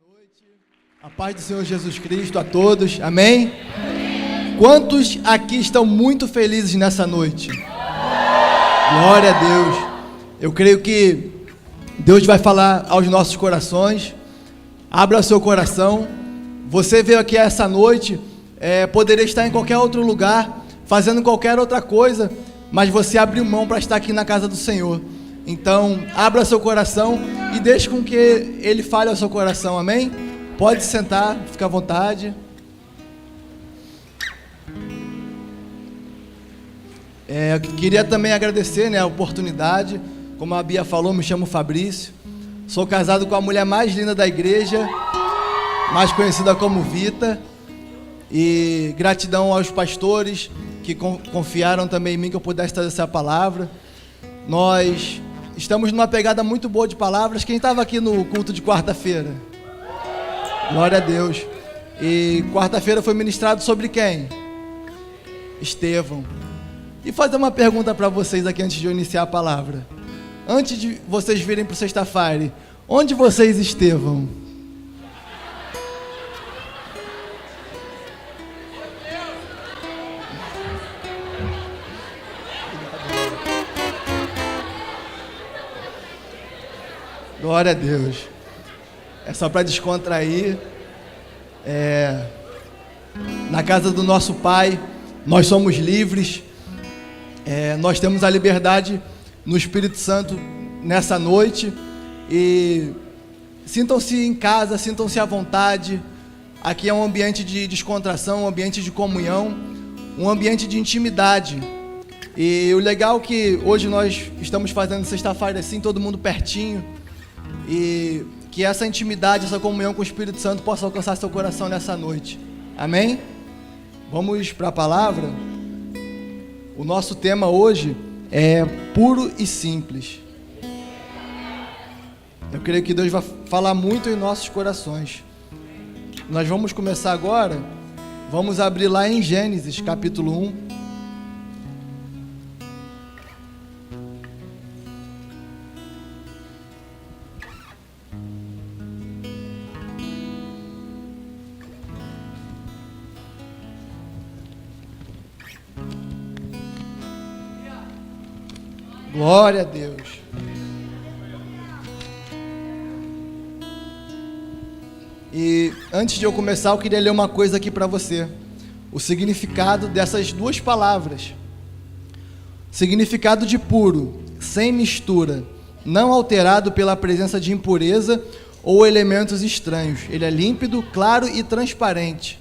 noite. A paz do Senhor Jesus Cristo a todos, amém? Quantos aqui estão muito felizes nessa noite? Glória a Deus. Eu creio que Deus vai falar aos nossos corações. Abra seu coração. Você veio aqui essa noite, poderia estar em qualquer outro lugar, fazendo qualquer outra coisa, mas você abriu mão para estar aqui na casa do Senhor. Então, abra seu coração e deixe com que Ele fale ao seu coração, amém? Pode sentar, fica à vontade. Eu queria também agradecer, a oportunidade. Como a Bia falou, me chamo Fabrício. Sou casado com a mulher mais linda da igreja, mais conhecida como Vita. E gratidão aos pastores que confiaram também em mim que eu pudesse trazer essa palavra. Nós estamos numa pegada muito boa de palavras. Quem estava aqui no culto de quarta-feira? Glória a Deus. E quarta-feira foi ministrado sobre quem? Estevão. E fazer uma pergunta para vocês aqui antes de eu iniciar a palavra. Antes de vocês virem para o Sexta-feira, onde vocês estavam? Glória a Deus. É só para descontrair. Na casa do nosso Pai, nós somos livres. Nós temos a liberdade no Espírito Santo nessa noite. E sintam-se em casa, sintam-se à vontade. Aqui é um ambiente de descontração, um ambiente de comunhão, um ambiente de intimidade. E o legal é que hoje nós estamos fazendo sexta-feira assim, todo mundo pertinho. E que essa intimidade, essa comunhão com o Espírito Santo possa alcançar seu coração nessa noite. Amém? Vamos para a palavra. O nosso tema hoje é puro e simples. Eu creio que Deus vai falar muito em nossos corações. Nós vamos começar agora. Vamos abrir lá em Gênesis, capítulo 1. Glória a Deus. E antes de eu começar, eu queria ler uma coisa aqui para você. O significado dessas duas palavras. Significado de puro, sem mistura, não alterado pela presença de impureza ou elementos estranhos. Ele é límpido, claro e transparente.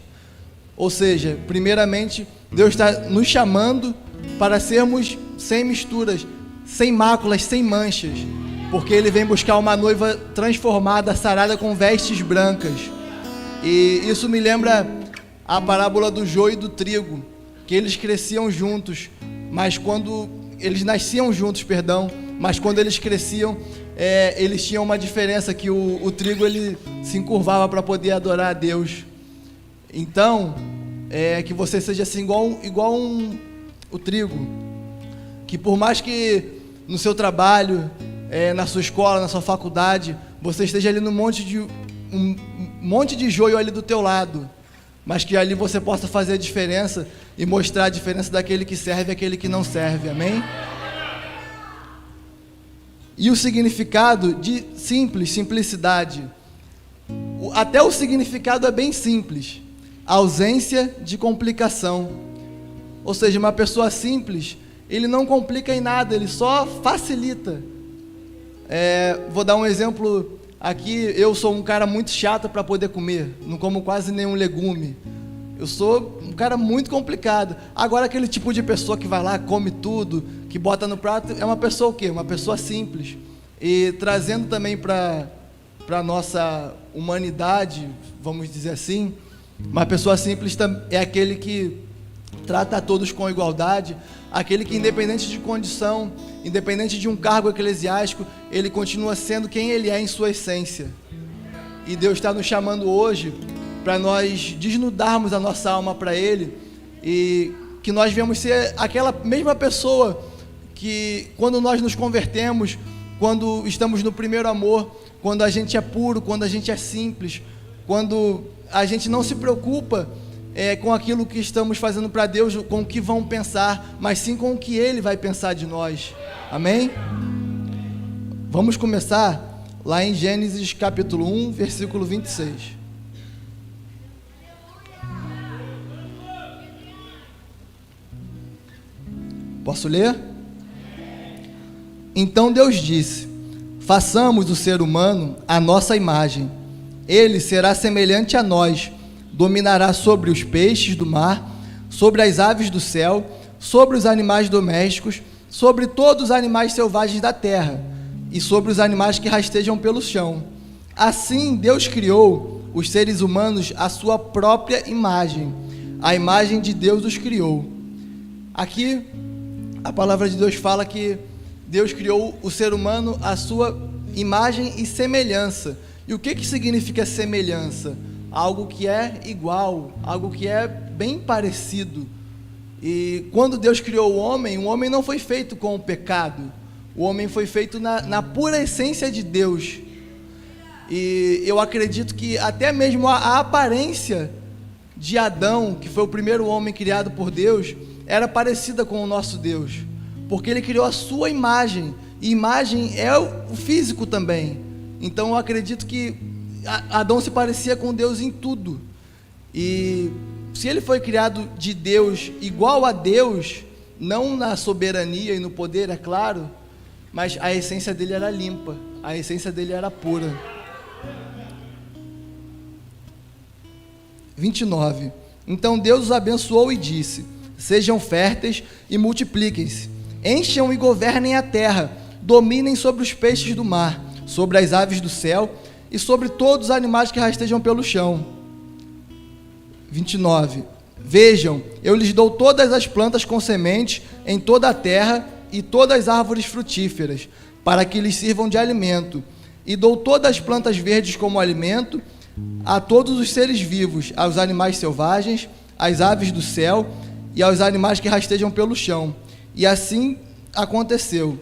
Ou seja, primeiramente, Deus está nos chamando para sermos sem misturas, sem máculas, sem manchas, porque Ele vem buscar uma noiva transformada, sarada com vestes brancas. E isso me lembra a parábola do joio e do trigo, que eles cresciam juntos, mas quando eles nasciam juntos, mas quando eles cresciam, eles tinham uma diferença, que o trigo ele se encurvava para poder adorar a Deus. Então, que você seja assim igual o trigo, que por mais que no seu trabalho, na sua escola, na sua faculdade, você esteja ali no um monte de joio ali do teu lado, mas que ali você possa fazer a diferença e mostrar a diferença daquele que serve e aquele que não serve, amém? E o significado de simplicidade, até o significado é bem simples: ausência de complicação. Ou seja, uma pessoa simples, ele não complica em nada, ele só facilita. Vou dar um exemplo aqui. Eu sou um cara muito chato para poder comer, não como quase nenhum legume. Eu sou um cara muito complicado. Agora, aquele tipo de pessoa que vai lá, come tudo, que bota no prato, é uma pessoa o quê? Uma pessoa simples. E trazendo também para a nossa humanidade, vamos dizer assim, uma pessoa simples é aquele que trata a todos com igualdade, aquele que, independente de condição, independente de um cargo eclesiástico, ele continua sendo quem ele é em sua essência. E Deus está nos chamando hoje para nós desnudarmos a nossa alma para Ele, e que nós venhamos ser aquela mesma pessoa que, quando nós nos convertemos, quando estamos no primeiro amor, quando a gente é puro, quando a gente é simples, quando a gente não se preocupa com aquilo que estamos fazendo para Deus, com o que vão pensar, mas sim com o que Ele vai pensar de nós. Amém? Vamos começar lá em Gênesis capítulo 1, versículo 26. Posso ler? Então Deus disse: façamos o ser humano à nossa imagem. Ele será semelhante a nós, dominará sobre os peixes do mar, sobre as aves do céu, sobre os animais domésticos, sobre todos os animais selvagens da terra e sobre os animais que rastejam pelo chão. Assim Deus criou os seres humanos à sua própria imagem. A imagem de Deus os criou. Aqui a palavra de Deus fala que Deus criou o ser humano à sua imagem e semelhança. E o que significa semelhança? Algo que é igual, algo que é bem parecido. E quando Deus criou o homem não foi feito com o pecado. O homem foi feito na pura essência de Deus. E eu acredito que até mesmo a aparência de Adão, que foi o primeiro homem criado por Deus, era parecida com o nosso Deus, porque ele criou a sua imagem, e imagem é o físico também. Então eu acredito que Adão se parecia com Deus em tudo, e se ele foi criado de Deus, igual a Deus, não na soberania e no poder, é claro, mas a essência dele era limpa, a essência dele era pura. 29. Então Deus os abençoou e disse: sejam férteis e multipliquem-se, encham e governem a terra, dominem sobre os peixes do mar, sobre as aves do céu e sobre todos os animais que rastejam pelo chão. 29. Vejam, eu lhes dou todas as plantas com semente em toda a terra e todas as árvores frutíferas, para que lhes sirvam de alimento, e dou todas as plantas verdes como alimento a todos os seres vivos, aos animais selvagens, às aves do céu e aos animais que rastejam pelo chão. E assim aconteceu.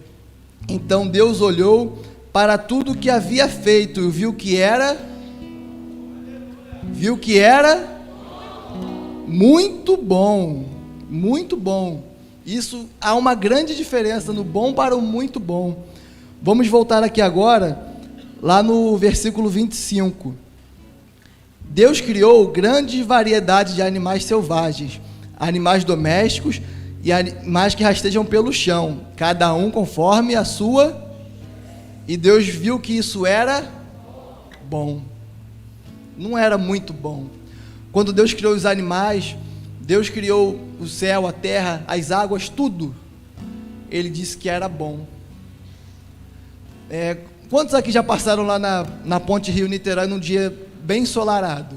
Então Deus olhou para tudo o que havia feito e viu que era muito bom, muito bom. Isso, há uma grande diferença no bom para o muito bom. Vamos voltar aqui agora, lá no versículo 25. Deus criou grande variedade de animais selvagens, animais domésticos e animais que rastejam pelo chão, cada um conforme a sua. E Deus viu que isso era bom. Não era muito bom. Quando Deus criou os animais, Deus criou o céu, a terra, as águas, tudo. Ele disse que era bom. Quantos aqui já passaram lá na ponte Rio-Niterói num dia bem ensolarado?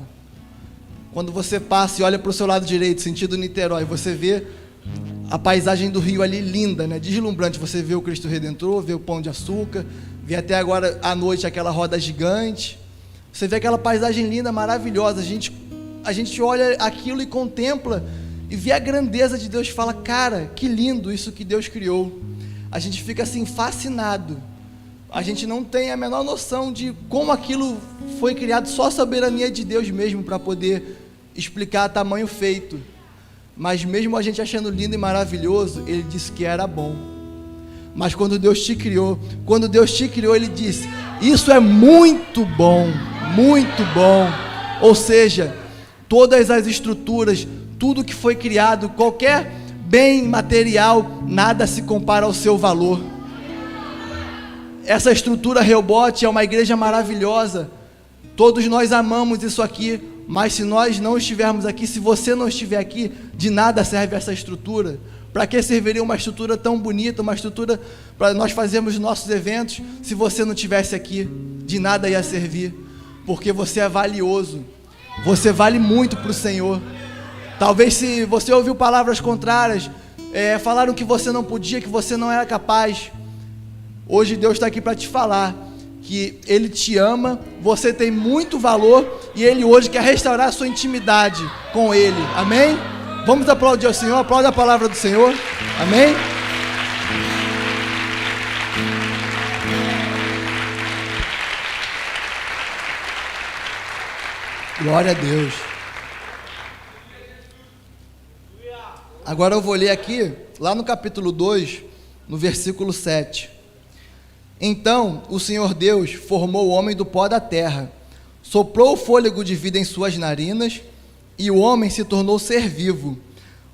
Quando você passa e olha para o seu lado direito, sentido Niterói, você vê a paisagem do rio ali linda, né? Deslumbrante. Você vê o Cristo Redentor, vê o Pão de Açúcar, vê até agora à noite aquela roda gigante. Você vê aquela paisagem linda, maravilhosa. A gente olha aquilo e contempla e vê a grandeza de Deus e fala: cara, que lindo isso que Deus criou. A gente fica assim fascinado. A gente não tem a menor noção de como aquilo foi criado, só a soberania de Deus mesmo para poder explicar tamanho feito. Mas mesmo a gente achando lindo e maravilhoso, Ele disse que era bom. Mas quando Deus te criou, Ele disse: isso é muito bom, muito bom. Ou seja, todas as estruturas, tudo que foi criado, qualquer bem material, nada se compara ao seu valor. Essa estrutura Rehobote é uma igreja maravilhosa. Todos nós amamos isso aqui, mas se nós não estivermos aqui, se você não estiver aqui, de nada serve essa estrutura. Para que serviria uma estrutura tão bonita, uma estrutura para nós fazermos nossos eventos, se você não estivesse aqui? De nada ia servir, porque você é valioso, você vale muito para o Senhor. Talvez se você ouviu palavras contrárias, falaram que você não podia, que você não era capaz. Hoje Deus está aqui para te falar que Ele te ama, você tem muito valor e Ele hoje quer restaurar a sua intimidade com Ele. Amém? Vamos aplaudir ao Senhor, aplauda a palavra do Senhor. Amém? Glória a Deus. Agora eu vou ler aqui, lá no capítulo 2, no versículo 7. Então o Senhor Deus formou o homem do pó da terra, soprou o fôlego de vida em suas narinas, e o homem se tornou ser vivo.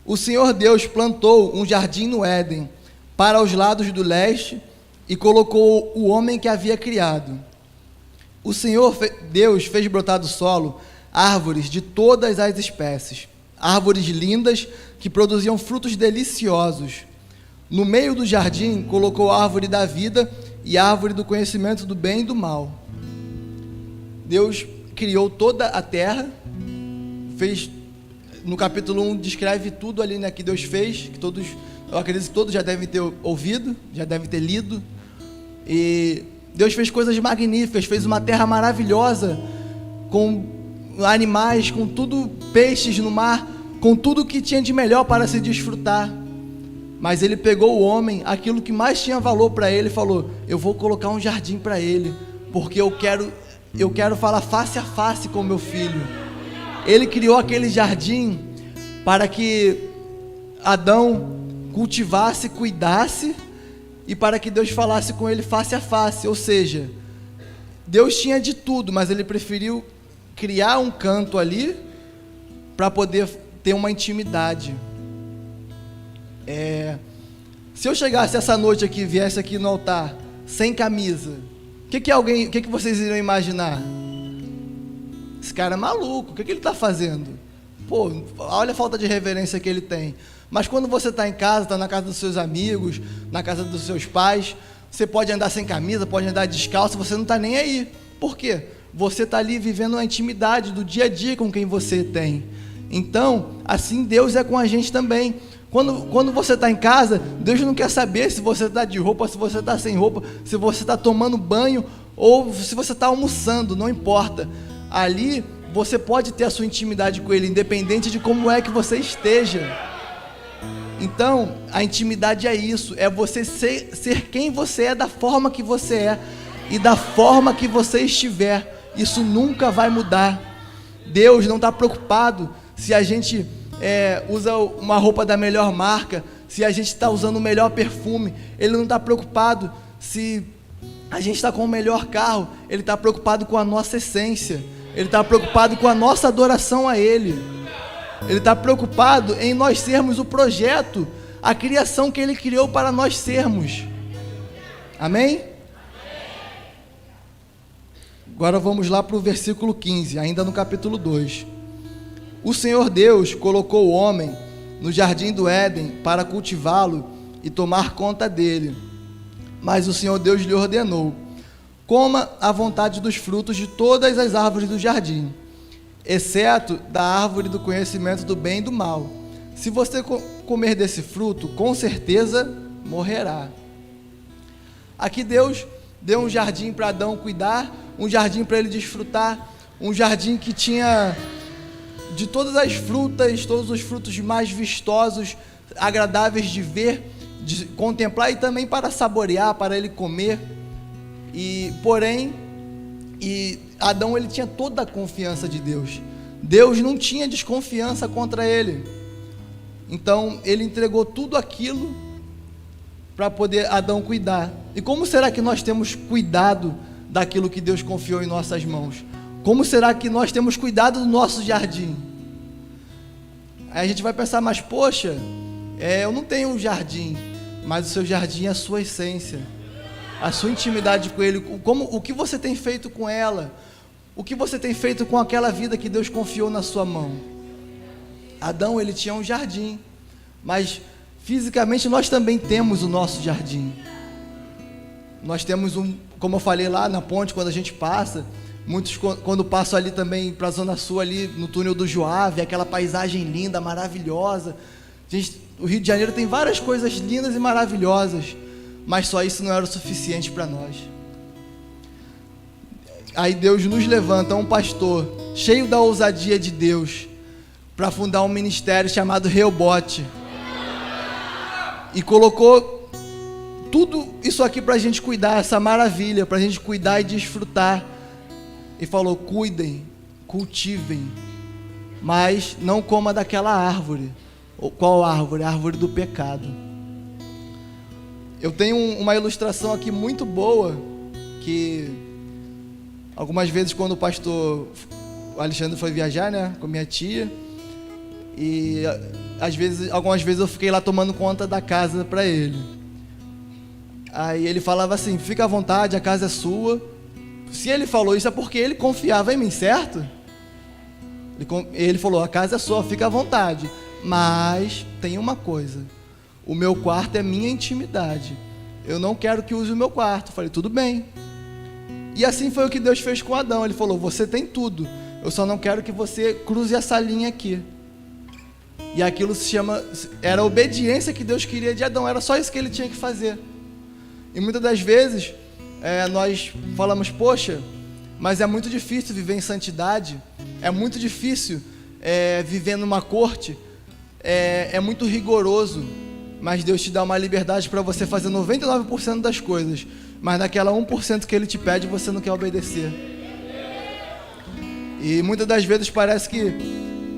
O Senhor Deus plantou um jardim no Éden, para os lados do leste, e colocou o homem que havia criado. O Senhor Deus fez brotar do solo árvores de todas as espécies, árvores lindas que produziam frutos deliciosos. No meio do jardim colocou a árvore da vida e a árvore do conhecimento do bem e do mal. Deus criou toda a terra, fez, no capítulo 1 descreve tudo ali, né, que Deus fez, que todos, eu acredito que todos já devem ter ouvido, já devem ter lido. E Deus fez coisas magníficas, fez uma terra maravilhosa, com animais, com tudo, peixes no mar, com tudo que tinha de melhor para se desfrutar. Mas ele pegou o homem, aquilo que mais tinha valor para ele, e falou: eu vou colocar um jardim para ele, porque eu quero falar face a face com meu filho. Ele criou aquele jardim para que Adão cultivasse, cuidasse, e para que Deus falasse com ele face a face. Ou seja, Deus tinha de tudo, mas ele preferiu criar um canto ali para poder ter uma intimidade. Se eu chegasse essa noite aqui, viesse aqui no altar sem camisa, o que vocês iriam imaginar? Esse cara é maluco, o que ele está fazendo? Pô, olha a falta de reverência que ele tem. Mas quando você está em casa, está na casa dos seus amigos, na casa dos seus pais, você pode andar sem camisa, pode andar descalço, você não está nem aí. Por quê? Você está ali vivendo a intimidade do dia a dia com quem você tem. Então, assim Deus é com a gente também. Quando você está em casa, Deus não quer saber se você está de roupa, se você está sem roupa, se você está tomando banho ou se você está almoçando, não importa. Ali você pode ter a sua intimidade com Ele, independente de como é que você esteja. Então, a intimidade é isso, é você ser quem você é, da forma que você é e da forma que você estiver. Isso nunca vai mudar. Deus não está preocupado se a gente usa uma roupa da melhor marca, se a gente está usando o melhor perfume. Ele não está preocupado se a gente está com o melhor carro. Ele está preocupado com a nossa essência. Ele está preocupado com a nossa adoração a Ele. Ele está preocupado em nós sermos o projeto, a criação que Ele criou para nós sermos. Amém? Agora vamos lá para o versículo 15, ainda no capítulo 2. O Senhor Deus colocou o homem no jardim do Éden para cultivá-lo e tomar conta dele. Mas o Senhor Deus lhe ordenou: coma à vontade dos frutos de todas as árvores do jardim, exceto da árvore do conhecimento do bem e do mal. Se você comer desse fruto, com certeza morrerá. Aqui Deus deu um jardim para Adão cuidar, um jardim para ele desfrutar, um jardim que tinha de todas as frutas, todos os frutos mais vistosos, agradáveis de ver, de contemplar e também para saborear, para ele comer. Porém, Adão ele tinha toda a confiança de Deus. Deus não tinha desconfiança contra ele. Então ele entregou tudo aquilo para poder Adão cuidar. E como será que nós temos cuidado daquilo que Deus confiou em nossas mãos? Como será que nós temos cuidado do nosso jardim? Aí a gente vai pensar, mas poxa, eu não tenho um jardim, mas o seu jardim é a sua essência, a sua intimidade com Ele. O que você tem feito com ela? O que você tem feito com aquela vida que Deus confiou na sua mão? Adão, ele tinha um jardim, mas fisicamente nós também temos o nosso jardim. Nós temos como eu falei lá na ponte, quando a gente passa, muitos quando passam ali também para a Zona Sul, ali no túnel do Joá, aquela paisagem linda, maravilhosa. O Rio de Janeiro tem várias coisas lindas e maravilhosas, mas só isso não era o suficiente para nós. Aí Deus nos levanta um pastor cheio da ousadia de Deus para fundar um ministério chamado Reobote, e colocou tudo isso aqui para a gente cuidar, essa maravilha, para a gente cuidar e desfrutar, e falou: cuidem, cultivem, mas não coma daquela árvore. Qual árvore? A árvore do pecado. Eu tenho uma ilustração aqui muito boa, que algumas vezes quando o pastor Alexandre foi viajar, né, com minha tia, e algumas vezes eu fiquei lá tomando conta da casa para ele. Aí ele falava assim: fica à vontade, a casa é sua. Se ele falou isso é porque ele confiava em mim, certo? Ele falou: a casa é sua, fica à vontade. Mas tem uma coisa: o meu quarto é minha intimidade. Eu não quero que use o meu quarto. Eu falei: tudo bem. E assim foi o que Deus fez com Adão. Ele falou: você tem tudo, eu só não quero que você cruze essa linha aqui. E aquilo era a obediência que Deus queria de Adão. Era só isso que ele tinha que fazer. E muitas das vezes nós falamos: poxa, mas é muito difícil viver em santidade, é muito difícil viver numa corte, é muito rigoroso. Mas Deus te dá uma liberdade para você fazer 99% das coisas, mas naquela 1% que Ele te pede, você não quer obedecer. E muitas das vezes parece que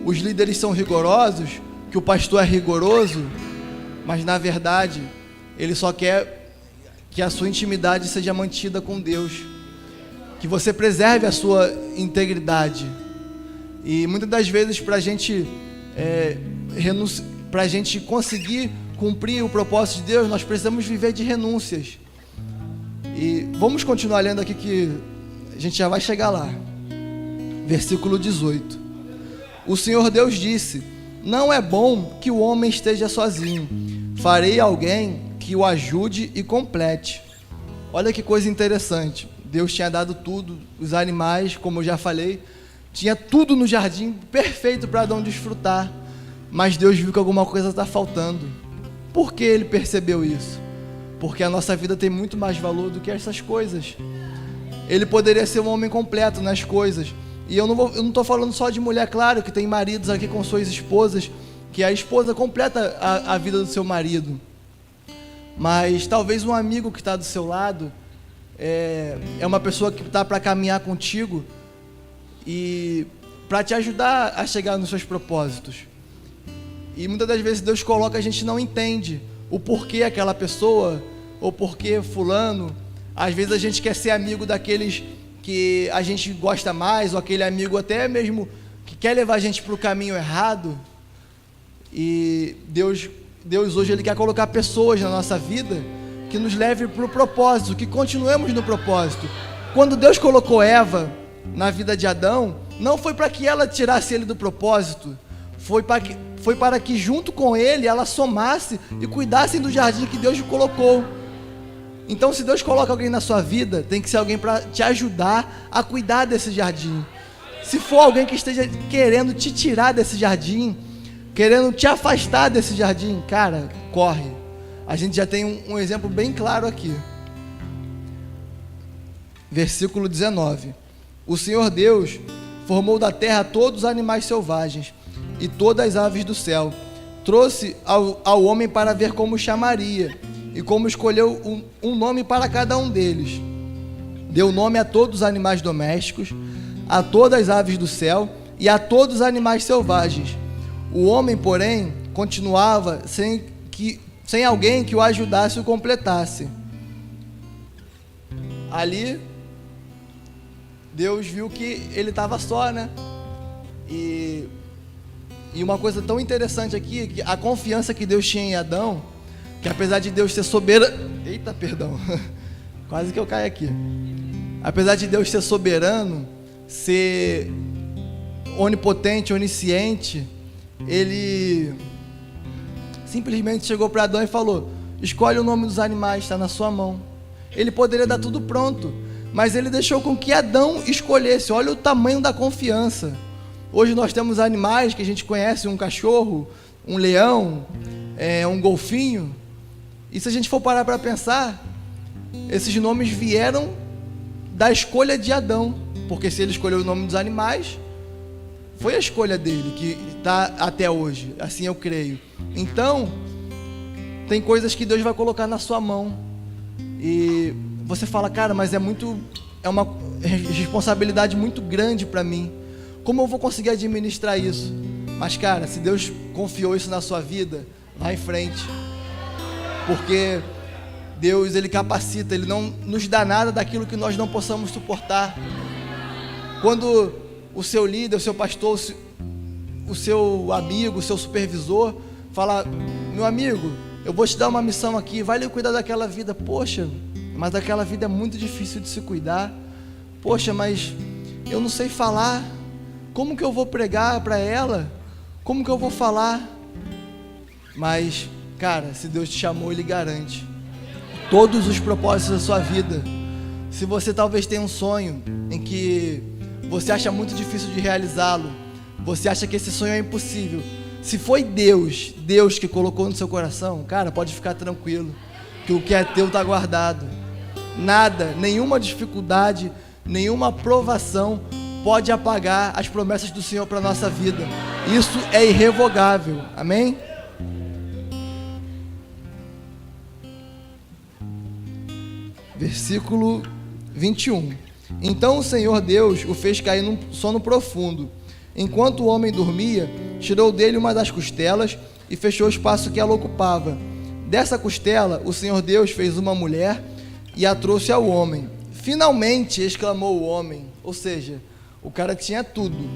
os líderes são rigorosos, que o pastor é rigoroso, mas na verdade ele só quer que a sua intimidade seja mantida com Deus, que você preserve a sua integridade. E muitas das vezes para a gente conseguir cumprir o propósito de Deus, nós precisamos viver de renúncias. E vamos continuar lendo aqui que a gente já vai chegar lá. Versículo 18. O Senhor Deus disse: não é bom que o homem esteja sozinho. Farei alguém que o ajude e complete. Olha que coisa interessante. Deus tinha dado tudo, os animais, como eu já falei, tinha tudo no jardim perfeito para Adão desfrutar. Mas Deus viu que alguma coisa está faltando. Por que Ele percebeu isso? Porque a nossa vida tem muito mais valor do que essas coisas. Ele poderia ser um homem completo nas coisas. E eu não estou falando só de mulher, claro que tem maridos aqui com suas esposas, que a esposa completa a vida do seu marido. Mas talvez um amigo que está do seu lado é uma pessoa que está para caminhar contigo e para te ajudar a chegar nos seus propósitos. E muitas das vezes Deus coloca, a gente não entende o porquê aquela pessoa, ou porquê fulano. Às vezes a gente quer ser amigo daqueles que a gente gosta mais, ou aquele amigo até mesmo que quer levar a gente para o caminho errado. E Deus hoje Ele quer colocar pessoas na nossa vida que nos leve para o propósito, que continuemos no propósito. Quando Deus colocou Eva na vida de Adão, não foi para que ela tirasse ele do propósito, foi para que junto com ele ela somasse e cuidasse do jardim que Deus colocou. Então, se Deus coloca alguém na sua vida, tem que ser alguém para te ajudar a cuidar desse jardim. Se for alguém que esteja querendo te tirar desse jardim, querendo te afastar desse jardim, cara, corre. A gente já tem um exemplo bem claro aqui. Versículo 19. O Senhor Deus formou da terra todos os animais selvagens e todas as aves do céu. Trouxe ao homem para ver como chamaria e como escolheu um nome para cada um deles. Deu nome a todos os animais domésticos, a todas as aves do céu e a todos os animais selvagens. O homem, porém, continuava sem alguém que o ajudasse e o completasse. Ali, Deus viu que ele estava só, né? E uma coisa tão interessante aqui, que a confiança que Deus tinha em Adão, que apesar de Deus ser soberano... Eita, perdão. Quase que eu caio aqui. Apesar de Deus ser soberano, ser onipotente, onisciente, Ele simplesmente chegou para Adão e falou: escolhe o nome dos animais, está na sua mão. Ele poderia dar tudo pronto, mas Ele deixou com que Adão escolhesse. Olha o tamanho da confiança. Hoje nós temos animais que a gente conhece, um cachorro, um leão, um golfinho. E se a gente for parar para pensar, esses nomes vieram da escolha de Adão, porque se ele escolheu o nome dos animais, foi a escolha dele, que está até hoje, assim eu creio. Então, tem coisas que Deus vai colocar na sua mão, e você fala: cara, mas é uma responsabilidade muito grande para mim. como eu vou conseguir administrar isso? Mas, cara, se Deus confiou isso na sua vida, vá em frente. Porque Deus, Ele capacita, Ele não nos dá nada daquilo que nós não possamos suportar. Quando o seu líder, o seu pastor, o seu amigo, o seu supervisor fala: meu amigo, eu vou te dar uma missão aqui, vai lhe cuidar daquela vida. Poxa, mas aquela vida é muito difícil de se cuidar. Poxa, mas eu não sei falar. Como que eu vou pregar para ela? Como que eu vou falar? Mas, cara, se Deus te chamou, Ele garante todos os propósitos da sua vida. Se você talvez tenha um sonho em que você acha muito difícil de realizá-lo, você acha que esse sonho é impossível, se foi Deus que colocou no seu coração, cara, pode ficar tranquilo, que o que é teu está guardado. Nada, nenhuma dificuldade, nenhuma provação pode apagar as promessas do Senhor para a nossa vida. Isso é irrevogável, amém? Versículo 21. Então o Senhor Deus o fez cair num sono profundo. Enquanto o homem dormia, tirou dele uma das costelas e fechou o espaço que ela ocupava. Dessa costela, o Senhor Deus fez uma mulher e a trouxe ao homem. Finalmente, exclamou o homem. Ou seja, o cara tinha tudo.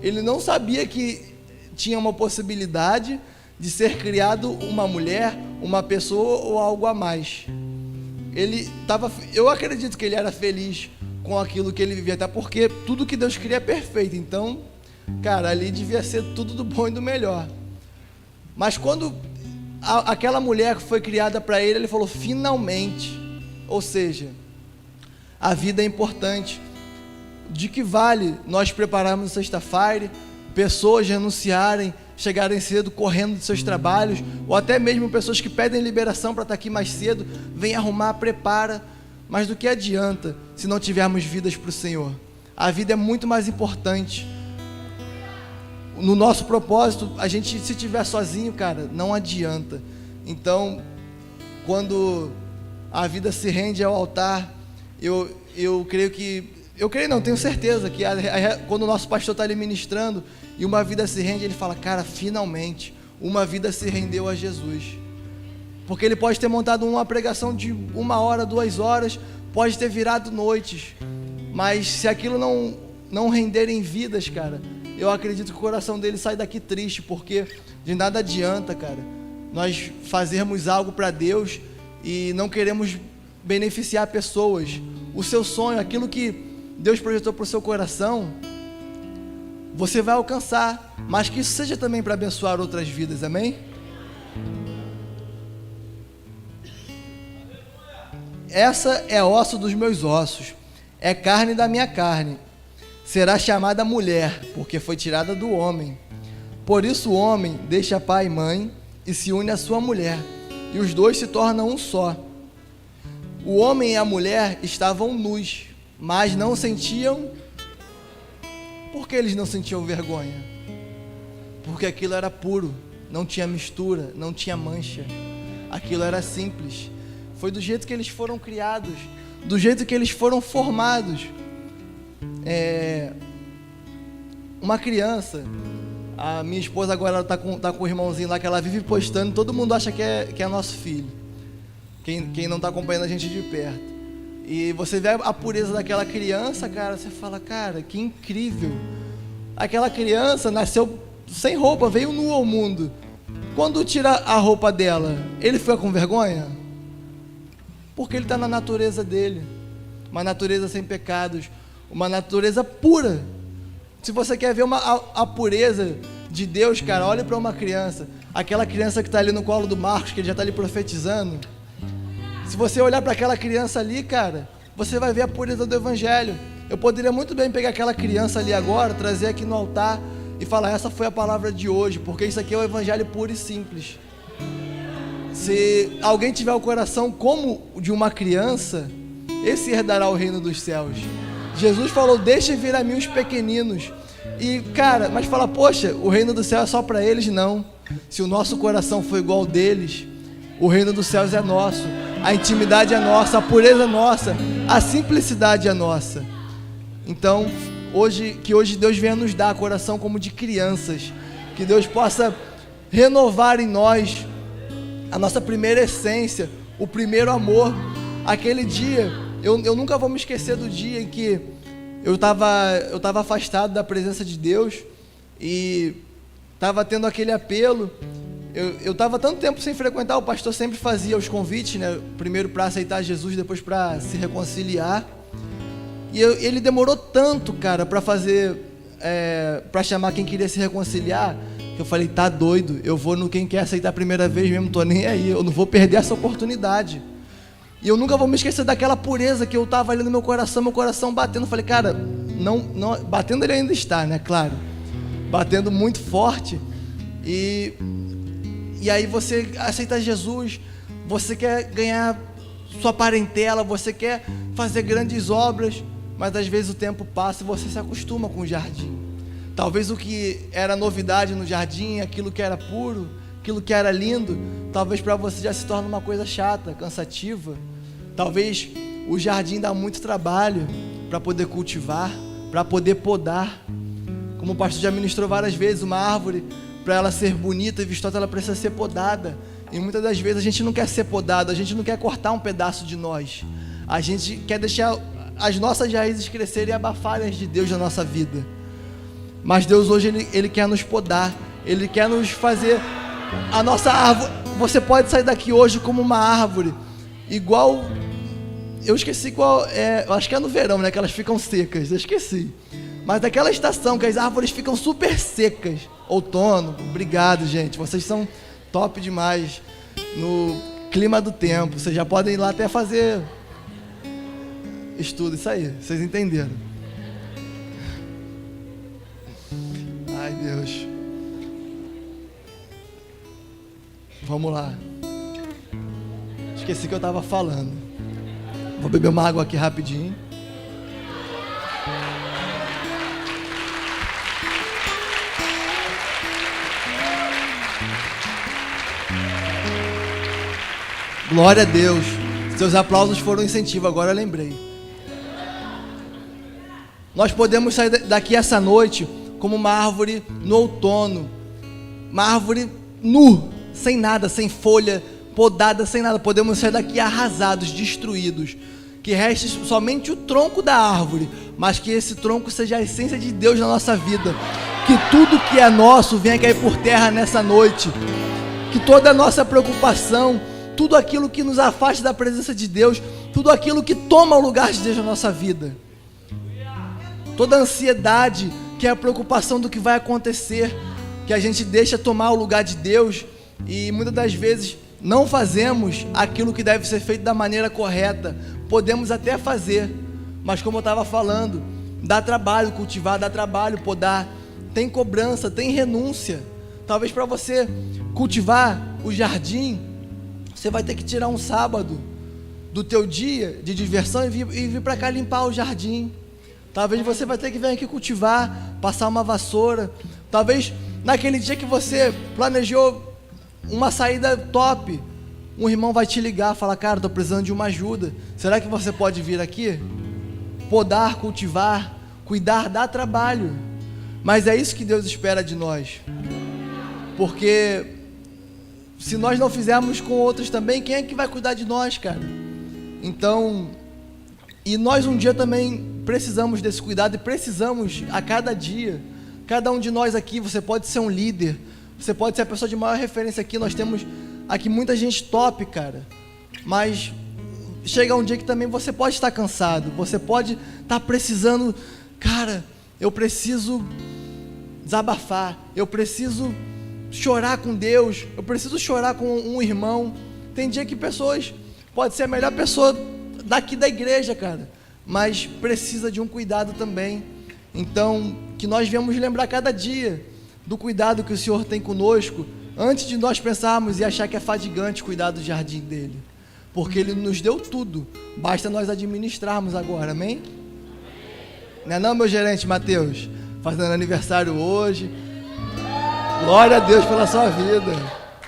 Ele não sabia que tinha uma possibilidade de ser criado uma mulher, uma pessoa ou algo a mais. Eu acredito que ele era feliz com aquilo que ele vivia, até porque tudo que Deus cria é perfeito. Então, cara, ali devia ser tudo do bom e do melhor. Mas quando aquela mulher foi criada para ele, ele falou: finalmente. Ou seja, a vida é importante. De que vale nós prepararmos sexta-feira, pessoas renunciarem, chegarem cedo correndo de seus trabalhos, ou até mesmo pessoas que pedem liberação para estar aqui mais cedo, vem arrumar, prepara, mas do que adianta se não tivermos vidas para o Senhor? A vida é muito mais importante. No nosso propósito, a gente, se estiver sozinho, cara, não adianta. Então, quando a vida se rende ao altar, tenho certeza que quando o nosso pastor está ali ministrando e uma vida se rende, ele fala: cara, finalmente uma vida se rendeu a Jesus. Porque ele pode ter montado uma pregação de 1 hora, 2 horas, pode ter virado noites, mas se aquilo não render em vidas, cara, eu acredito que o coração dele sai daqui triste, porque de nada adianta, cara, nós fazermos algo para Deus e não queremos beneficiar pessoas. O seu sonho, aquilo que Deus projetou para o seu coração, você vai alcançar, mas que isso seja também para abençoar outras vidas, amém? Essa é osso dos meus ossos, é carne da minha carne. Será chamada mulher, porque foi tirada do homem. Por isso o homem deixa pai e mãe e se une à sua mulher, e os dois se tornam um só. O homem e a mulher estavam nus, mas não sentiam. Por que eles não sentiam vergonha? Porque aquilo era puro, não tinha mistura, não tinha mancha. Aquilo era simples. Foi do jeito que eles foram criados, do jeito que eles foram formados. Uma criança, a minha esposa agora está com o irmãozinho lá que ela vive postando, todo mundo acha que é nosso filho, quem não está acompanhando a gente de perto, e você vê a pureza daquela criança, cara, você fala: cara, que incrível, aquela criança nasceu sem roupa, veio nua ao mundo. Quando tira a roupa dela, ele fica com vergonha? Porque ele está na natureza dele, uma natureza sem pecados, uma natureza pura. Se você quer ver a pureza de Deus, cara, olhe para uma criança, aquela criança que está ali no colo do Marcos, que ele já está ali profetizando. Se você olhar para aquela criança ali, cara, você vai ver a pureza do Evangelho. Eu poderia muito bem pegar aquela criança ali agora, trazer aqui no altar e falar: essa foi a palavra de hoje, porque isso aqui é o Evangelho puro e simples. Se alguém tiver o coração como de uma criança, esse herdará o reino dos céus. Jesus falou: deixem vir a mim os pequeninos. E, cara, mas fala: poxa, o reino do céu é só para eles? Não. Se o nosso coração for igual ao deles, o reino dos céus é nosso, a intimidade é nossa, a pureza é nossa, a simplicidade é nossa. Então, hoje Deus venha nos dar coração como de crianças, que Deus possa renovar em nós a nossa primeira essência, o primeiro amor. Aquele dia, eu nunca vou me esquecer do dia em que eu estava afastado da presença de Deus e estava tendo aquele apelo. Eu estava tanto tempo sem frequentar, o pastor sempre fazia os convites, né? Primeiro para aceitar Jesus, depois para se reconciliar. E ele demorou tanto, cara, para fazer, para chamar quem queria se reconciliar, que eu falei, tá doido, eu vou no quem quer aceitar a primeira vez mesmo, tô nem aí, eu não vou perder essa oportunidade. E eu nunca vou me esquecer daquela pureza que eu estava ali no meu coração batendo. Eu falei, cara, não, batendo ele ainda está, né, claro, batendo muito forte. E aí você aceita Jesus, você quer ganhar sua parentela, você quer fazer grandes obras, mas às vezes o tempo passa e você se acostuma com o jardim. Talvez o que era novidade no jardim, aquilo que era puro, aquilo que era lindo, talvez para você já se torne uma coisa chata, cansativa. Talvez o jardim dá muito trabalho para poder cultivar, para poder podar. Como o pastor já ministrou várias vezes, uma árvore, para ela ser bonita e vistosa, ela precisa ser podada. E muitas das vezes a gente não quer ser podado, a gente não quer cortar um pedaço de nós. A gente quer deixar as nossas raízes crescerem e abafarem as de Deus na nossa vida. Mas Deus hoje, Ele quer nos podar, Ele quer nos fazer a nossa árvore. Você pode sair daqui hoje como uma árvore, igual, eu esqueci qual, eu acho que é no verão, né, que elas ficam secas, eu esqueci. Mas daquela estação que as árvores ficam super secas, outono, obrigado gente, vocês são top demais no clima do tempo, vocês já podem ir lá até fazer estudo, isso aí, vocês entenderam. Ai Deus, vamos lá, esqueci que eu estava falando, vou beber uma água aqui rapidinho. Glória a Deus, seus aplausos foram um incentivo, agora eu lembrei. Nós podemos sair daqui essa noite como uma árvore no outono, uma árvore nu, sem nada, sem folha, podada, sem nada. Podemos sair daqui arrasados, destruídos, que reste somente o tronco da árvore, mas que esse tronco seja a essência de Deus na nossa vida, que tudo que é nosso venha cair por terra nessa noite, que toda a nossa preocupação, tudo aquilo que nos afasta da presença de Deus, tudo aquilo que toma o lugar de Deus na nossa vida, toda a ansiedade, que é a preocupação do que vai acontecer, que a gente deixa tomar o lugar de Deus, e muitas das vezes não fazemos aquilo que deve ser feito da maneira correta. Podemos até fazer, mas como eu estava falando, dá trabalho cultivar, dá trabalho podar, tem cobrança, tem renúncia. Talvez para você cultivar o jardim, você vai ter que tirar um sábado do teu dia de diversão e vir para cá limpar o jardim. Talvez você vai ter que vir aqui cultivar, passar uma vassoura. Talvez naquele dia que você planejou uma saída top, um irmão vai te ligar, falar, cara, estou precisando de uma ajuda, será que você pode vir aqui? Podar, cultivar, cuidar, dá trabalho, mas é isso que Deus espera de nós, porque se nós não fizermos com outros também, quem é que vai cuidar de nós, cara? Então, e nós um dia também precisamos desse cuidado, e precisamos a cada dia. Cada um de nós aqui, você pode ser um líder, você pode ser a pessoa de maior referência aqui, nós temos aqui muita gente top, cara, mas chega um dia que também você pode estar cansado, você pode estar precisando, cara, eu preciso desabafar, eu preciso chorar com Deus, eu preciso chorar com um irmão. Tem dia que pessoas, pode ser a melhor pessoa daqui da igreja, cara, mas precisa de um cuidado também. Então, que nós venhamos lembrar cada dia do cuidado que o Senhor tem conosco, antes de nós pensarmos e achar que é fadigante cuidar do jardim dele, porque ele nos deu tudo, basta nós administrarmos agora, amém? Não é não, meu gerente Mateus, fazendo aniversário hoje, glória a Deus pela sua vida.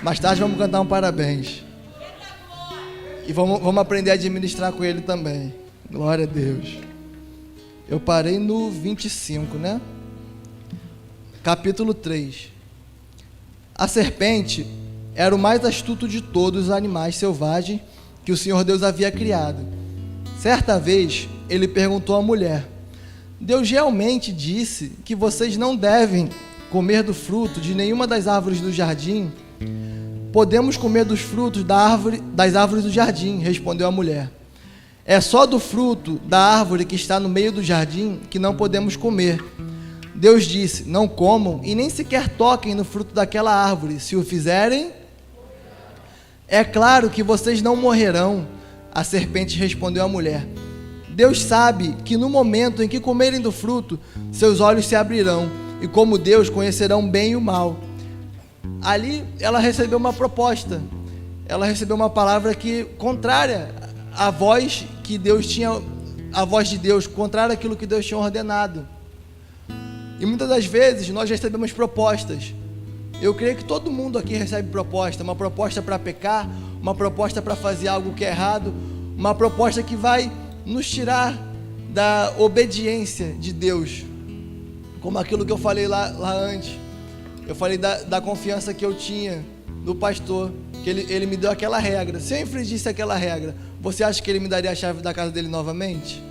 Mais tarde vamos cantar um parabéns, e vamos aprender a administrar com ele também, glória a Deus. Eu parei no 25, né? Capítulo 3. A serpente era o mais astuto de todos os animais selvagens que o Senhor Deus havia criado. Certa vez, ele perguntou à mulher: Deus realmente disse que vocês não devem comer do fruto de nenhuma das árvores do jardim? Podemos comer dos frutos das árvores do jardim, respondeu a mulher. É só do fruto da árvore que está no meio do jardim que não podemos comer. Deus disse: não comam e nem sequer toquem no fruto daquela árvore. Se o fizerem, é claro que vocês não morrerão. A serpente respondeu à mulher: Deus sabe que no momento em que comerem do fruto, seus olhos se abrirão, e como Deus conhecerão o bem e o mal. Ali ela recebeu uma proposta, ela recebeu uma palavra que contrária à voz que Deus tinha, a voz de Deus, contrária àquilo que Deus tinha ordenado. E muitas das vezes nós recebemos propostas. Eu creio que todo mundo aqui recebe proposta, uma proposta para pecar, uma proposta para fazer algo que é errado, uma proposta que vai nos tirar da obediência de Deus, como aquilo que eu falei lá antes. Eu falei da confiança que eu tinha no pastor, que ele me deu aquela regra. Se eu infringisse aquela regra, você acha que ele me daria a chave da casa dele novamente?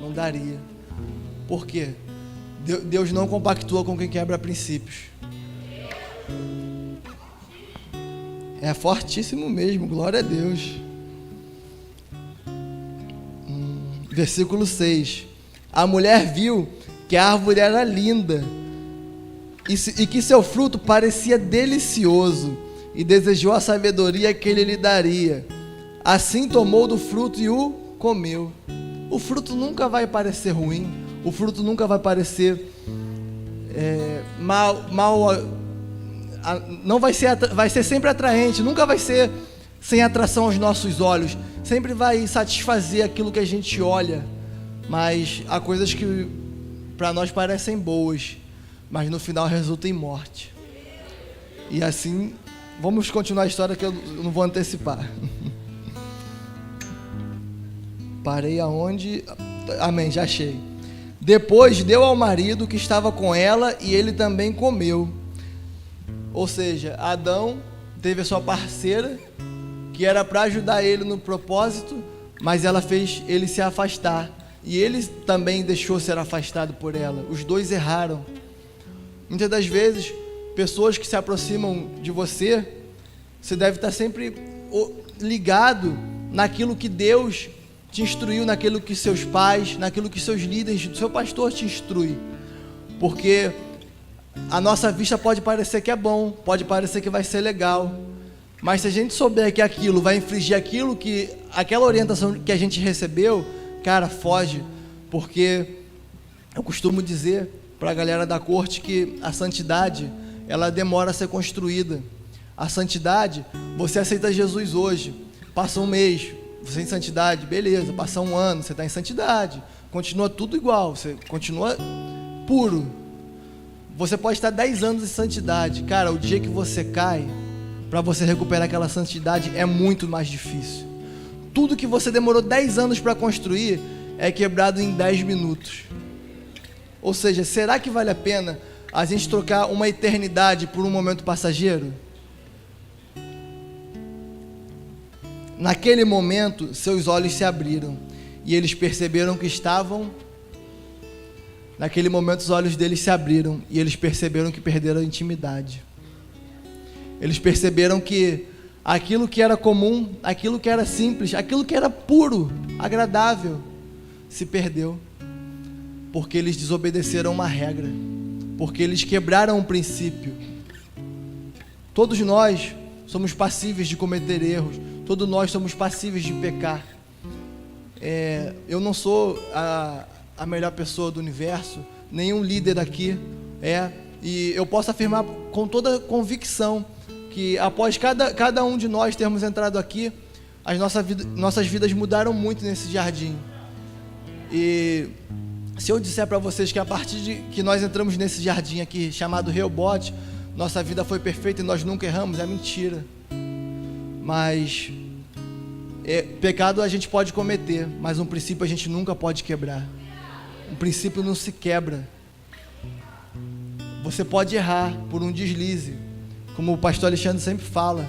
Não daria. Por quê? Deus não compactua com quem quebra princípios. É fortíssimo mesmo, glória a Deus. Versículo 6. A mulher viu que a árvore era linda e que seu fruto parecia delicioso, e desejou a sabedoria que ele lhe daria. Assim tomou do fruto e o comeu. O fruto nunca vai parecer ruim, o fruto nunca vai parecer não vai ser sempre atraente, nunca vai ser sem atração aos nossos olhos, sempre vai satisfazer aquilo que a gente olha, mas há coisas que para nós parecem boas, mas no final resultam em morte. E assim, vamos continuar a história que eu não vou antecipar. Parei aonde? Amém, já achei. Depois deu ao marido que estava com ela e ele também comeu. Ou seja, Adão teve a sua parceira, que era para ajudar ele no propósito, mas ela fez ele se afastar. E ele também deixou ser afastado por ela. Os dois erraram. Muitas das vezes, pessoas que se aproximam de você, você deve estar sempre ligado naquilo que Deus te instruiu, naquilo que seus pais, naquilo que seus líderes, seu pastor te instrui. Porque a nossa vista pode parecer que é bom, pode parecer que vai ser legal, mas se a gente souber que aquilo vai infringir aquela orientação que a gente recebeu, cara, foge. Porque eu costumo dizer para a galera da corte que a santidade, ela demora a ser construída. A santidade, você aceita Jesus hoje, passa um mês, você em santidade, beleza, passa um ano, você está em santidade, continua tudo igual, você continua puro. Você pode estar 10 anos em santidade, cara, o dia que você cai, para você recuperar aquela santidade é muito mais difícil. Tudo que você demorou 10 anos para construir é quebrado em 10 minutos. Ou seja, será que vale a pena a gente trocar uma eternidade por um momento passageiro? Naquele momento, seus olhos se abriram e eles perceberam que estavam... Naquele momento, os olhos deles se abriram e eles perceberam que perderam a intimidade. Eles perceberam que aquilo que era comum, aquilo que era simples, aquilo que era puro, agradável, se perdeu. Porque eles desobedeceram uma regra, porque eles quebraram um princípio. Todos nós somos passíveis de cometer erros, todos nós somos passíveis de pecar. Eu não sou a melhor pessoa do universo, nenhum líder aqui e eu posso afirmar com toda convicção que após cada um de nós termos entrado aqui, as nossas vidas mudaram muito nesse jardim. E se eu disser para vocês que a partir de que nós entramos nesse jardim aqui, chamado Rehobote, nossa vida foi perfeita e nós nunca erramos, é mentira. Mas pecado a gente pode cometer, mas um princípio a gente nunca pode quebrar. um princípio não se quebra. Você pode errar por um deslize, como o pastor Alexandre sempre fala.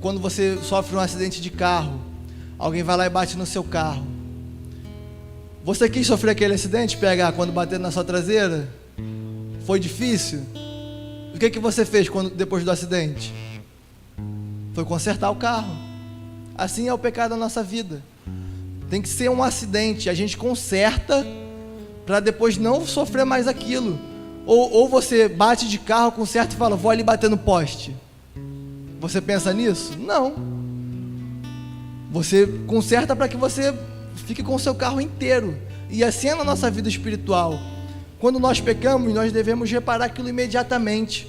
Quando você sofre um acidente de carro, alguém vai lá e bate no seu carro. Você quis sofrer aquele acidente, PH, quando bateu na sua traseira? Foi difícil? O que você fez depois do acidente? Foi consertar o carro. Assim é o pecado da nossa vida. Tem que ser um acidente, a gente conserta para depois não sofrer mais aquilo. Ou você bate de carro, conserta e fala, vou ali bater no poste. Você pensa nisso? Não. Você conserta para que você fique com o seu carro inteiro. E assim é na nossa vida espiritual. Quando nós pecamos, nós devemos reparar aquilo imediatamente,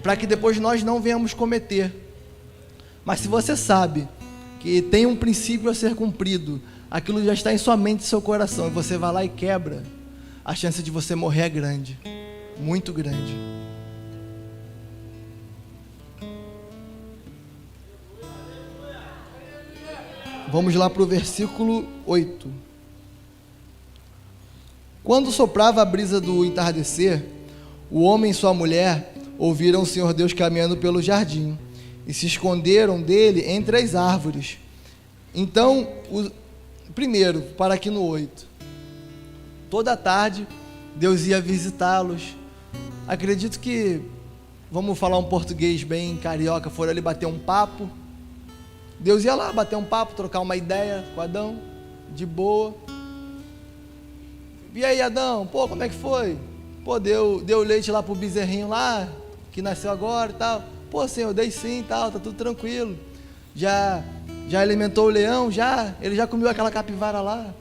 para que depois nós não venhamos cometer. Mas se você sabe que tem um princípio a ser cumprido, aquilo já está em sua mente e seu coração, e você vai lá e quebra, a chance de você morrer é grande, muito grande. Vamos lá para o versículo 8. Quando soprava a brisa do entardecer, o homem e sua mulher ouviram o Senhor Deus caminhando pelo jardim, e se esconderam dele entre as árvores. Então, primeiro, para aqui no 8. Toda tarde, Deus ia visitá-los. Acredito que, vamos falar um português bem carioca, foram ali bater um papo. Deus ia lá bater um papo, trocar uma ideia com Adão, de boa. E aí, Adão, como é que foi? Deu leite lá pro bezerrinho lá, que nasceu agora e tal. Senhor, dei sim e tal, tá tudo tranquilo. Já alimentou o leão, ele já comeu aquela capivara lá.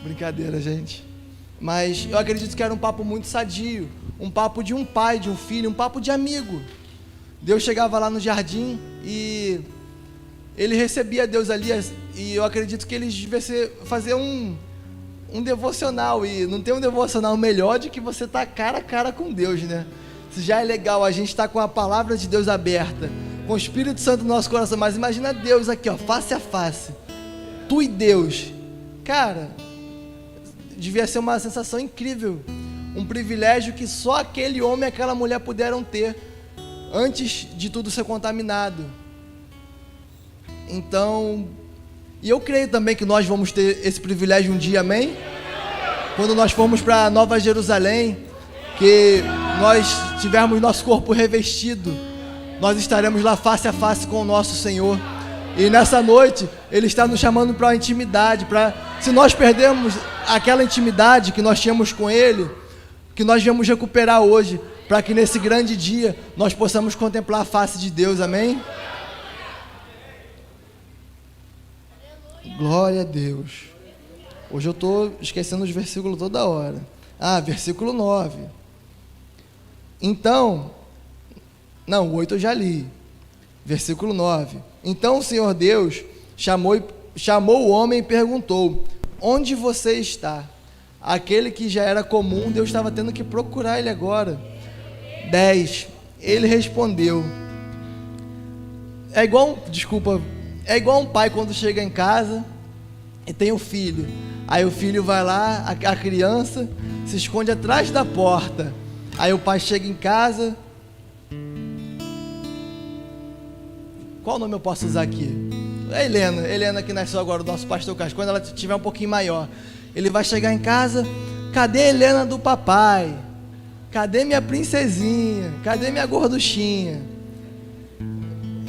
Brincadeira, gente. Mas eu acredito que era um papo muito sadio, um papo de um pai, de um filho, um papo de amigo. Deus chegava lá no jardim e ele recebia Deus ali, e eu acredito que eles deviam fazer um devocional, e não tem um devocional melhor de que você estar cara a cara com Deus, né? Isso já é legal, a gente está com a palavra de Deus aberta, com o Espírito Santo no nosso coração, mas imagina Deus aqui, face a face, tu e Deus, cara, devia ser uma sensação incrível, um privilégio que só aquele homem e aquela mulher puderam ter, antes de tudo ser contaminado. Então, e eu creio também que nós vamos ter esse privilégio um dia, amém? Quando nós formos para Nova Jerusalém, que nós tivermos nosso corpo revestido, nós estaremos lá face a face com o nosso Senhor, e nessa noite, Ele está nos chamando para a intimidade, se nós perdermos aquela intimidade que nós tínhamos com Ele, que nós viemos recuperar hoje, para que nesse grande dia, nós possamos contemplar a face de Deus, amém? Glória a Deus. Hoje eu estou esquecendo os versículos toda hora. Versículo 9. Então, o 8 eu já li. Versículo 9. Então o Senhor Deus chamou o homem e perguntou: onde você está? Aquele que já era comum, Deus estava tendo que procurar ele agora. 10. Ele respondeu. É igual um pai quando chega em casa e tem um filho. Aí o filho vai lá, a criança se esconde atrás da porta. Aí o pai chega em casa. Qual nome eu posso usar aqui? É Helena que nasceu agora, o nosso pastor Carlos. Quando ela estiver um pouquinho maior, ele vai chegar em casa. Cadê a Helena do papai? Cadê minha princesinha? Cadê minha gorduchinha?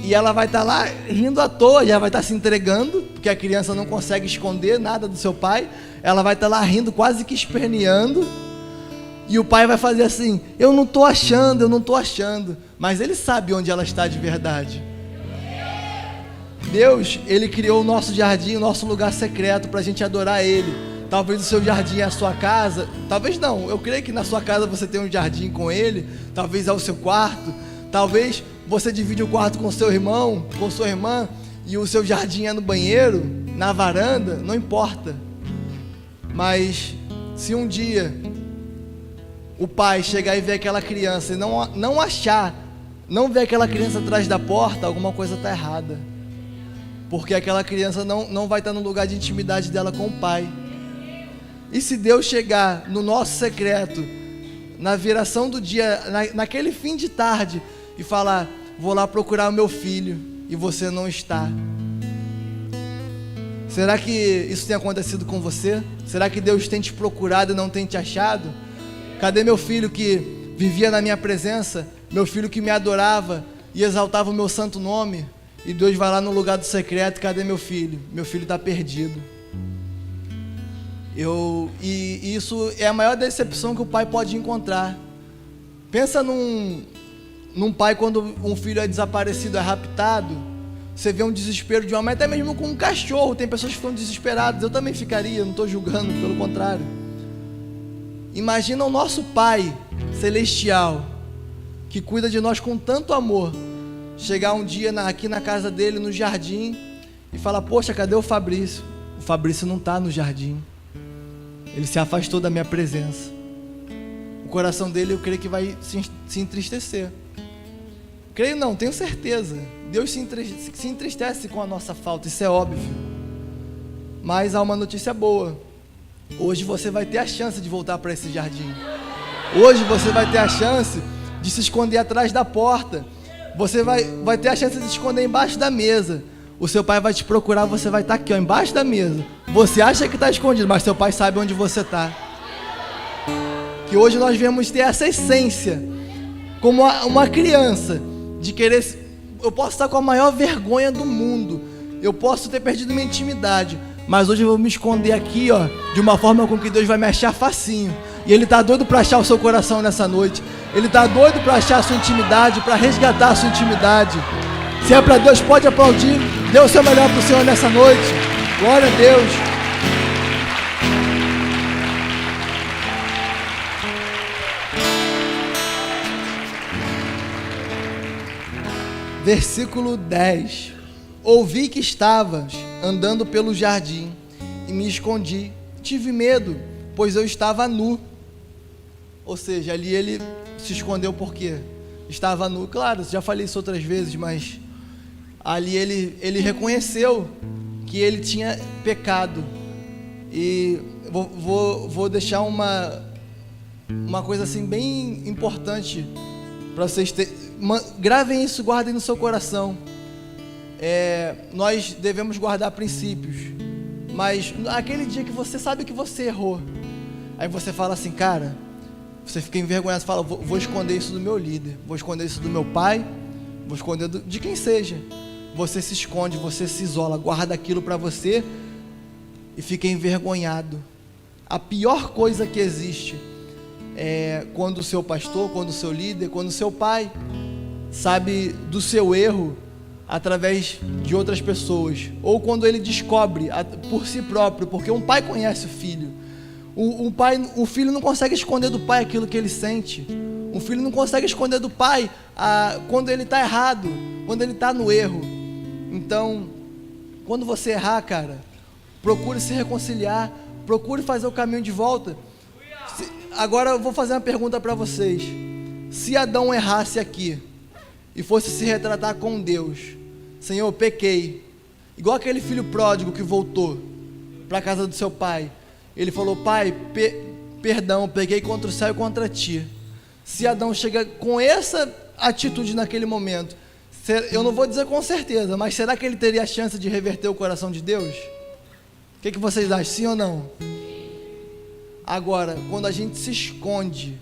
E ela vai estar lá rindo à toa, já vai estar se entregando, porque a criança não consegue esconder nada do seu pai. Ela vai estar lá rindo, quase que esperneando. E o pai vai fazer assim: eu não estou achando. Mas ele sabe onde ela está de verdade. Deus, Ele criou o nosso jardim, o nosso lugar secreto para a gente adorar Ele. Talvez o seu jardim é a sua casa, talvez não, eu creio que na sua casa você tem um jardim com Ele, talvez é o seu quarto, talvez você divide o quarto com seu irmão, com sua irmã, e o seu jardim é no banheiro, na varanda, não importa. Mas se um dia o pai chegar e ver aquela criança e não ver aquela criança atrás da porta, alguma coisa está errada. porque aquela criança não vai estar no lugar de intimidade dela com o pai. E se Deus chegar no nosso secreto, na viração do dia, naquele fim de tarde, e falar: vou lá procurar o meu filho, e você não está. Será que isso tem acontecido com você? Será que Deus tem te procurado e não tem te achado? Cadê meu filho que vivia na minha presença? Meu filho que me adorava e exaltava o meu santo nome? E Deus vai lá no lugar do secreto: cadê meu filho? Meu filho está perdido. E isso é a maior decepção que o pai pode encontrar. Pensa num pai quando um filho é desaparecido, é raptado. Você vê um desespero de uma mãe, até mesmo com um cachorro. Tem pessoas que ficam desesperadas. Eu também ficaria, não estou julgando, pelo contrário. Imagina o nosso Pai celestial, que cuida de nós com tanto amor, chegar um dia aqui na casa dele, no jardim, e falar: poxa, cadê o Fabrício? O Fabrício não está no jardim. Ele se afastou da minha presença. O coração dele, eu creio que vai se entristecer. Creio não, tenho certeza. Deus se entristece com a nossa falta, isso é óbvio. Mas há uma notícia boa. Hoje você vai ter a chance de voltar para esse jardim. Hoje você vai ter a chance de se esconder atrás da porta. Você vai ter a chance de se esconder embaixo da mesa. O seu pai vai te procurar, você vai estar aqui, ó, embaixo da mesa. Você acha que está escondido, mas seu pai sabe onde você está. Que hoje nós viemos ter essa essência, como uma criança, de querer. Eu posso estar com a maior vergonha do mundo, eu posso ter perdido minha intimidade, mas hoje eu vou me esconder aqui, ó, de uma forma com que Deus vai me achar facinho. E Ele está doido para achar o seu coração nessa noite. Ele está doido para achar a sua intimidade, para resgatar a sua intimidade. Se é para Deus, pode aplaudir. Dê o seu melhor para o Senhor nessa noite. Glória a Deus. Versículo 10. Ouvi que estavas andando pelo jardim e me escondi. Tive medo, pois eu estava nu. Ou seja, ali ele se escondeu porque estava nu. Claro, já falei isso outras vezes, mas ali ele reconheceu que ele tinha pecado. E vou deixar uma coisa assim bem importante para vocês gravem isso, guardem no seu coração. Nós devemos guardar princípios, mas aquele dia que você sabe que você errou, aí você fala assim: cara, você fica envergonhado, você fala: vou esconder isso do meu líder, vou esconder isso do meu pai, vou esconder de quem seja. Você se esconde, você se isola, guarda aquilo para você e fica envergonhado. A pior coisa que existe é quando o seu pastor, quando o seu líder, quando o seu pai sabe do seu erro através de outras pessoas, ou quando ele descobre por si próprio, porque um pai conhece o filho. O filho não consegue esconder do pai aquilo que ele sente. Um filho não consegue esconder do pai quando ele está errado, quando ele está no erro. Então, quando você errar, cara, procure se reconciliar, procure fazer o caminho de volta. Agora eu vou fazer uma pergunta para vocês. Se Adão errasse aqui e fosse se retratar com Deus: Senhor, pequei, igual aquele filho pródigo que voltou para a casa do seu pai, ele falou: pai, perdão, peguei contra o céu e contra ti. Se Adão chega com essa atitude naquele momento, eu não vou dizer com certeza, mas será que ele teria a chance de reverter o coração de Deus? O que vocês acham, sim ou não? Agora, quando a gente se esconde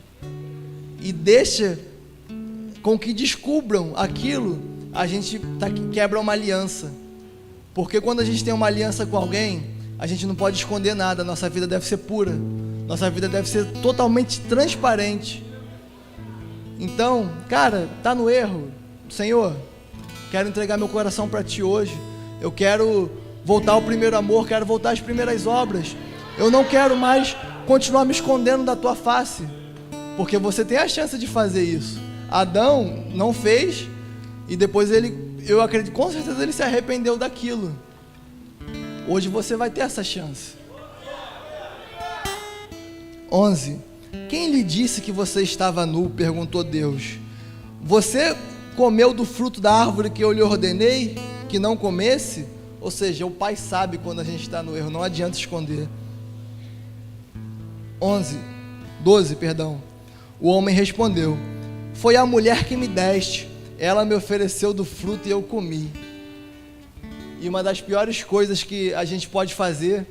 e deixa com que descubram aquilo, a gente quebra uma aliança. Porque quando a gente tem uma aliança com alguém, a gente não pode esconder nada. Nossa vida deve ser pura, nossa vida deve ser totalmente transparente. Então, cara, tá no erro, Senhor, quero entregar meu coração para ti hoje. Eu quero voltar ao primeiro amor, quero voltar às primeiras obras. Eu não quero mais continuar me escondendo da tua face, porque você tem a chance de fazer isso. Adão não fez, e depois eu acredito, com certeza ele se arrependeu daquilo. Hoje você vai ter essa chance. 11. Quem lhe disse que você estava nu? Perguntou Deus. Você comeu do fruto da árvore que eu lhe ordenei que não comesse? Ou seja, o pai sabe quando a gente está no erro, não adianta esconder. 12, o homem respondeu: foi a mulher que me deste, ela me ofereceu do fruto e eu comi. E uma das piores coisas que a gente pode fazer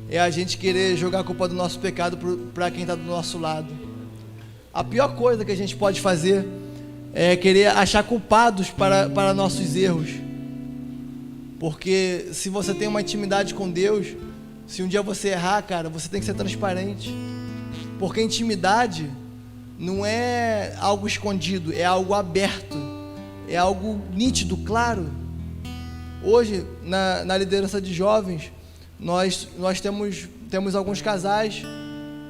é a gente querer jogar a culpa do nosso pecado para quem está do nosso lado. A pior coisa que a gente pode fazer é querer achar culpados para nossos erros. Porque se você tem uma intimidade com Deus, se um dia você errar, cara, você tem que ser transparente. Porque intimidade não é algo escondido, é algo aberto, é algo nítido, claro. Hoje, na liderança de jovens, nós temos alguns casais,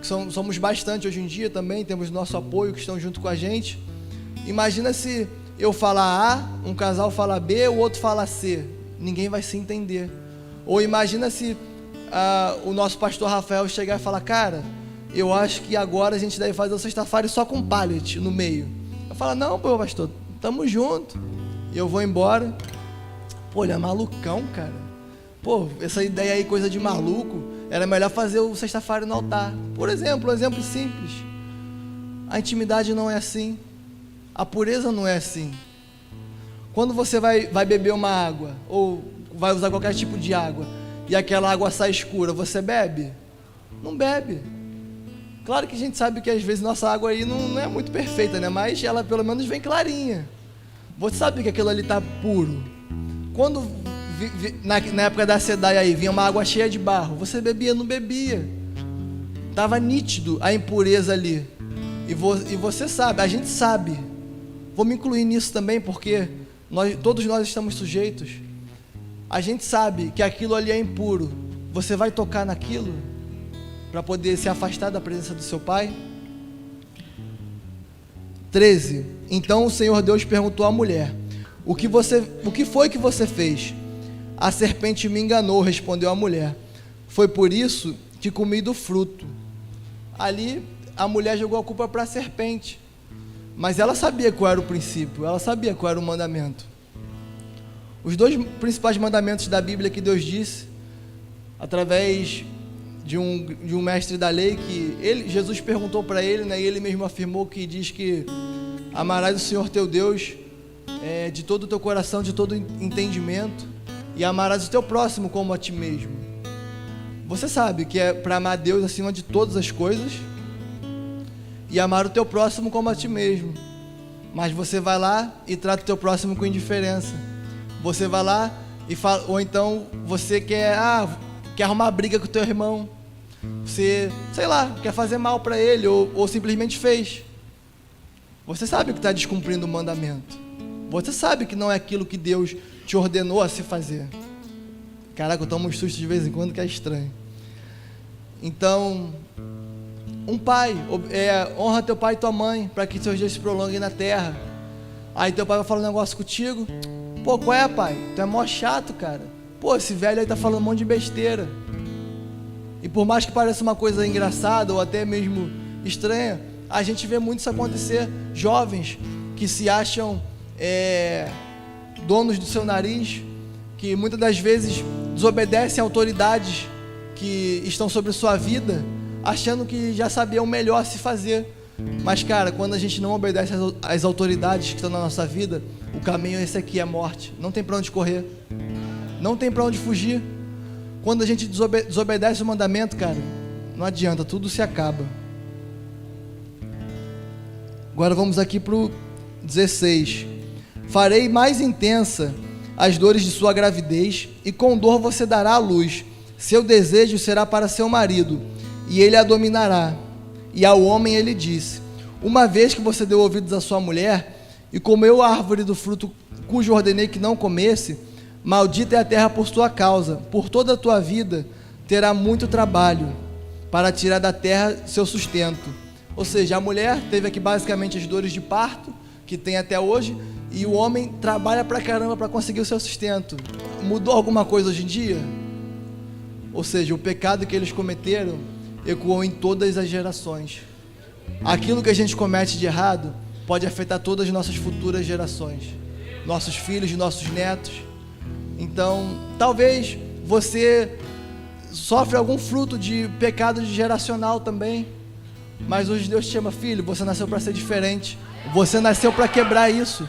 que somos bastante hoje em dia também, temos nosso apoio, que estão junto com a gente. Imagina se eu falar A, um casal fala B, o outro fala C, ninguém vai se entender. Ou imagina se o nosso pastor Rafael chegar e falar: cara, eu acho que agora a gente deve fazer o sexta-feira só com pallet no meio. Eu falo: não, pô, pastor, tamo junto. E eu vou embora. Pô, ele é malucão, cara. Pô, essa ideia aí, coisa de maluco. Era melhor fazer o sexta-feira no altar. Por exemplo, um exemplo simples. A intimidade não é assim. A pureza não é assim. Quando você vai beber uma água, ou vai usar qualquer tipo de água, e aquela água sai escura, você bebe? Não bebe. Claro que a gente sabe que às vezes nossa água aí não é muito perfeita, né? Mas ela pelo menos vem clarinha. Você sabe que aquilo ali está puro. Quando na época da Sedaia aí vinha uma água cheia de barro, você bebia? Não bebia. Estava nítido a impureza ali. E você sabe, a gente sabe. Vou me incluir nisso também, porque todos nós estamos sujeitos. A gente sabe que aquilo ali é impuro. Você vai tocar naquilo para poder se afastar da presença do seu pai? 13. Então o Senhor Deus perguntou à mulher: o que foi que você fez? A serpente me enganou, respondeu a mulher. Foi por isso que comi do fruto. Ali a mulher jogou a culpa para a serpente. Mas ela sabia qual era o princípio, ela sabia qual era o mandamento. Os dois principais mandamentos da Bíblia que Deus disse, através de um mestre da lei, que Jesus perguntou para ele, né, e ele mesmo afirmou, que diz que amarás o Senhor teu Deus de todo o teu coração, de todo o entendimento, e amarás o teu próximo como a ti mesmo. Você sabe que é para amar Deus acima de todas as coisas e amar o teu próximo como a ti mesmo. Mas você vai lá e trata o teu próximo com indiferença. Você vai lá e fala, ou então você quer arrumar briga com o teu irmão. Você, sei lá, quer fazer mal para ele, ou simplesmente fez. Você sabe que está descumprindo o mandamento. Você sabe que não é aquilo que Deus te ordenou a se fazer. Caraca, eu tomo um susto de vez em quando que é estranho. Então, um pai, honra teu pai e tua mãe, para que seus dias se prolonguem na terra. Aí teu pai vai falar um negócio contigo. Pô, qual é, pai? Tu é mó chato, cara. Pô, esse velho aí tá falando um monte de besteira. E por mais que pareça uma coisa engraçada ou até mesmo estranha, a gente vê muito isso acontecer. Jovens que se acham donos do seu nariz, que muitas das vezes desobedecem a autoridades que estão sobre sua vida, achando que já sabiam melhor a se fazer. Mas, cara, quando a gente não obedece às autoridades que estão na nossa vida, o caminho esse aqui é morte. Não tem para onde correr, não tem para onde fugir. Quando a gente desobedece o mandamento, cara, não adianta, tudo se acaba. Agora vamos aqui para o 16. Farei mais intensa as dores de sua gravidez, e com dor você dará à luz. Seu desejo será para seu marido, e ele a dominará. E ao homem ele disse: uma vez que você deu ouvidos à sua mulher, e comeu a árvore do fruto cujo ordenei que não comesse, maldita é a terra por sua causa. Por toda a tua vida terá muito trabalho para tirar da terra seu sustento. Ou seja, a mulher teve aqui basicamente as dores de parto, que tem até hoje, e o homem trabalha pra caramba para conseguir o seu sustento. Mudou alguma coisa hoje em dia? Ou seja, o pecado que eles cometeram ecoou em todas as gerações. Aquilo que a gente comete de errado pode afetar todas as nossas futuras gerações, nossos filhos e nossos netos. Então, talvez você sofre algum fruto de pecado geracional também, mas hoje Deus te chama, filho, você nasceu para ser diferente, você nasceu para quebrar isso.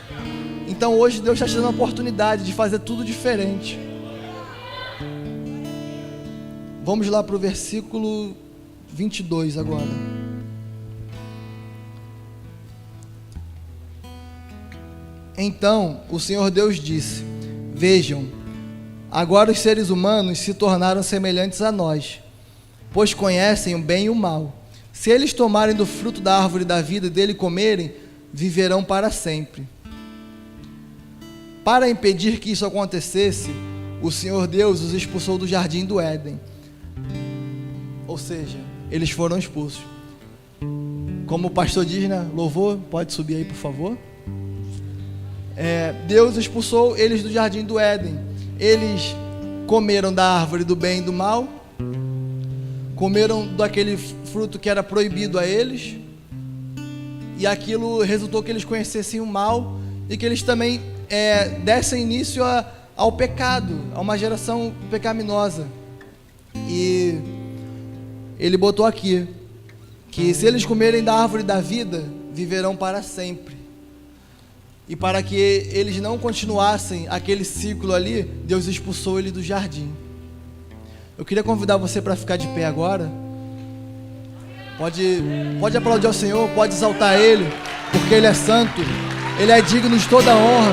Então hoje Deus está te dando a oportunidade de fazer tudo diferente. Vamos lá para o versículo 22 agora. Então o Senhor Deus disse: vejam, agora os seres humanos se tornaram semelhantes a nós, pois conhecem o bem e o mal. Se eles tomarem do fruto da árvore da vida e dele comerem, viverão para sempre. Para impedir que isso acontecesse, o Senhor Deus os expulsou do jardim do Éden. Ou seja, eles foram expulsos. Como o pastor diz, né? Louvor, pode subir aí, por favor. Deus expulsou eles do jardim do Éden. Eles comeram da árvore do bem e do mal, comeram daquele fruto que era proibido a eles, e aquilo resultou que eles conhecessem o mal, e que eles também dessem início ao pecado, a uma geração pecaminosa. E ele botou aqui, que se eles comerem da árvore da vida, viverão para sempre. E para que eles não continuassem aquele ciclo ali, Deus expulsou ele do jardim. Eu queria convidar você para ficar de pé agora. Pode aplaudir ao Senhor, pode exaltar Ele, porque Ele é santo, Ele é digno de toda honra.